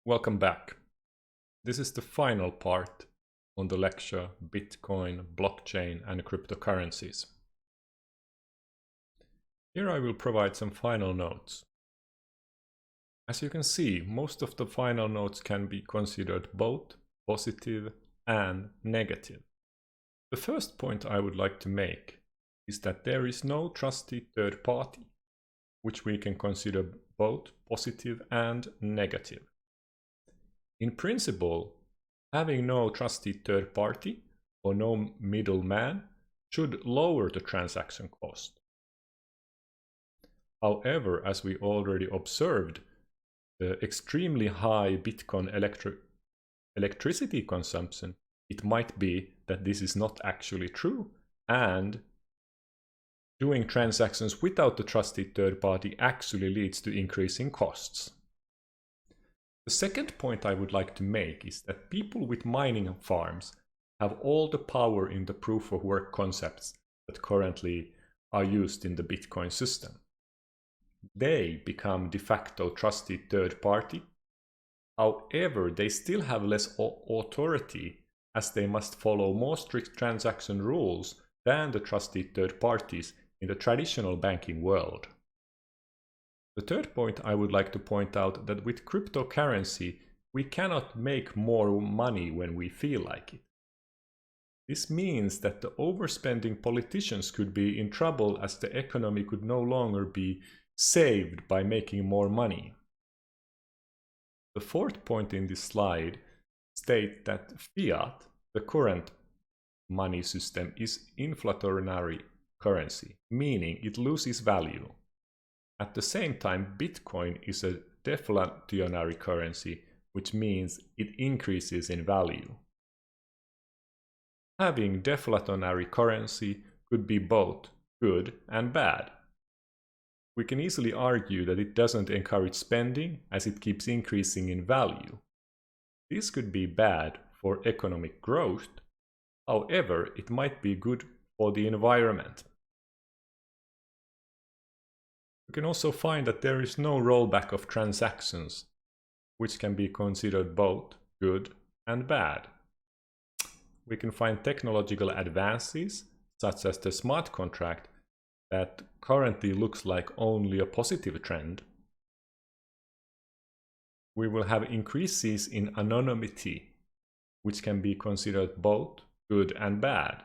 Welcome back. This is the final part on the lecture Bitcoin, Blockchain and Cryptocurrencies. Here I will provide some final notes. As you can see, most of the final notes can be considered both positive and negative. The first point I would like to make is that there is no trusted third party, which we can consider both positive and negative. In principle, having no trusted third party or no middleman should lower the transaction cost. However, as we already observed, the extremely high Bitcoin electricity consumption, it might be that this is not actually true, and doing transactions without the trusted third party actually leads to increasing costs. The second point I would like to make is that people with mining farms have all the power in the proof of work concepts that currently are used in the Bitcoin system. They become de facto trusted third party. However, they still have less authority as they must follow more strict transaction rules than the trusted third parties in the traditional banking world. The third point I would like to point out that with cryptocurrency, we cannot make more money when we feel like it. This means that the overspending politicians could be in trouble as the economy could no longer be saved by making more money. The fourth point in this slide states that fiat, the current money system, is inflationary currency, meaning it loses value. At the same time, Bitcoin is a deflationary currency, which means it increases in value. Having deflationary currency could be both good and bad. We can easily argue that it doesn't encourage spending as it keeps increasing in value. This could be bad for economic growth. However, it might be good for the environment. We can also find that there is no rollback of transactions, which can be considered both good and bad. We can find technological advances, such as the smart contract, that currently looks like only a positive trend. We will have increases in anonymity, which can be considered both good and bad.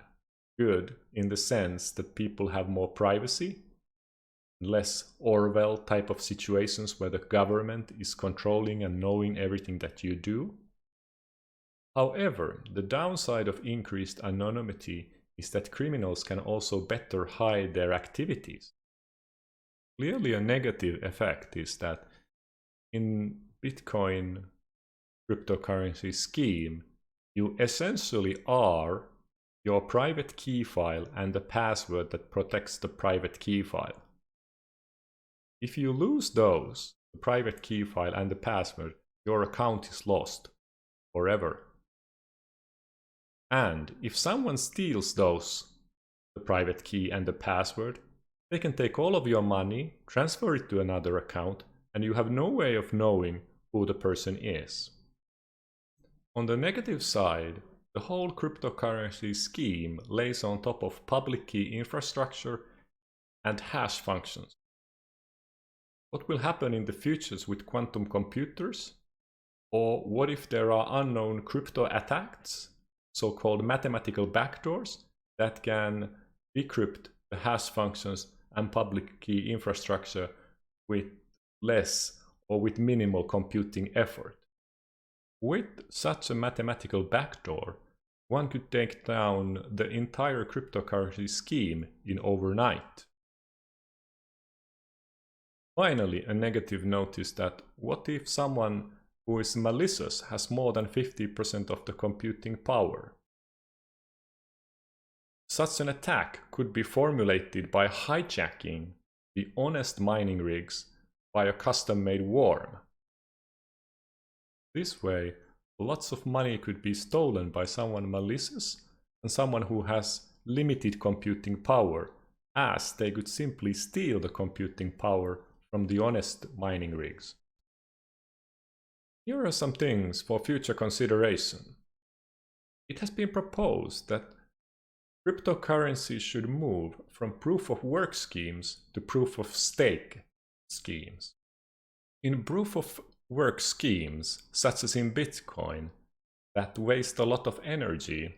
Good in the sense that people have more privacy, less Orwell type of situations where the government is controlling and knowing everything that you do. However, the downside of increased anonymity is that criminals can also better hide their activities. Clearly, a negative effect is that in Bitcoin cryptocurrency scheme, you essentially are your private key file and the password that protects the private key file. If you lose those, the private key file and the password, your account is lost forever. And if someone steals those, the private key and the password, they can take all of your money, transfer it to another account, and you have no way of knowing who the person is. On the negative side, the whole cryptocurrency scheme lays on top of public key infrastructure and hash functions. What will happen in the futures with quantum computers? Or what if there are unknown crypto attacks, so-called mathematical backdoors, that can decrypt the hash functions and public key infrastructure with less or with minimal computing effort? With such a mathematical backdoor, one could take down the entire cryptocurrency scheme in overnight. Finally, a negative note is that what if someone who is malicious has more than 50% of the computing power? Such an attack could be formulated by hijacking the honest mining rigs by a custom-made worm. This way, lots of money could be stolen by someone malicious and someone who has limited computing power, as they could simply steal the computing power from the honest mining rigs. Here are some things for future consideration. It has been proposed that cryptocurrencies should move from proof-of-work schemes to proof-of-stake schemes. In proof-of-work schemes, such as in Bitcoin, that waste a lot of energy,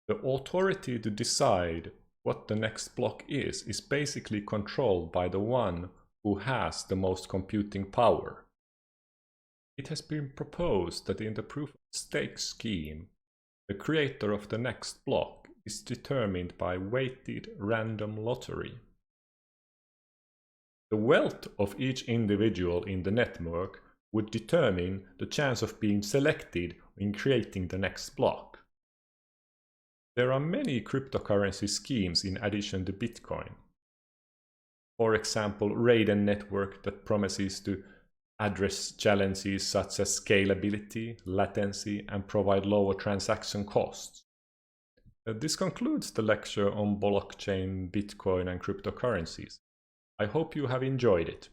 the authority to decide what the next block is basically controlled by the one who has the most computing power. It has been proposed that in the proof-of-stake scheme, the creator of the next block is determined by weighted random lottery. The wealth of each individual in the network would determine the chance of being selected in creating the next block. There are many cryptocurrency schemes in addition to Bitcoin. For example, Raiden network that promises to address challenges such as scalability, latency, and provide lower transaction costs. This concludes the lecture on blockchain, Bitcoin, and cryptocurrencies. I hope you have enjoyed it.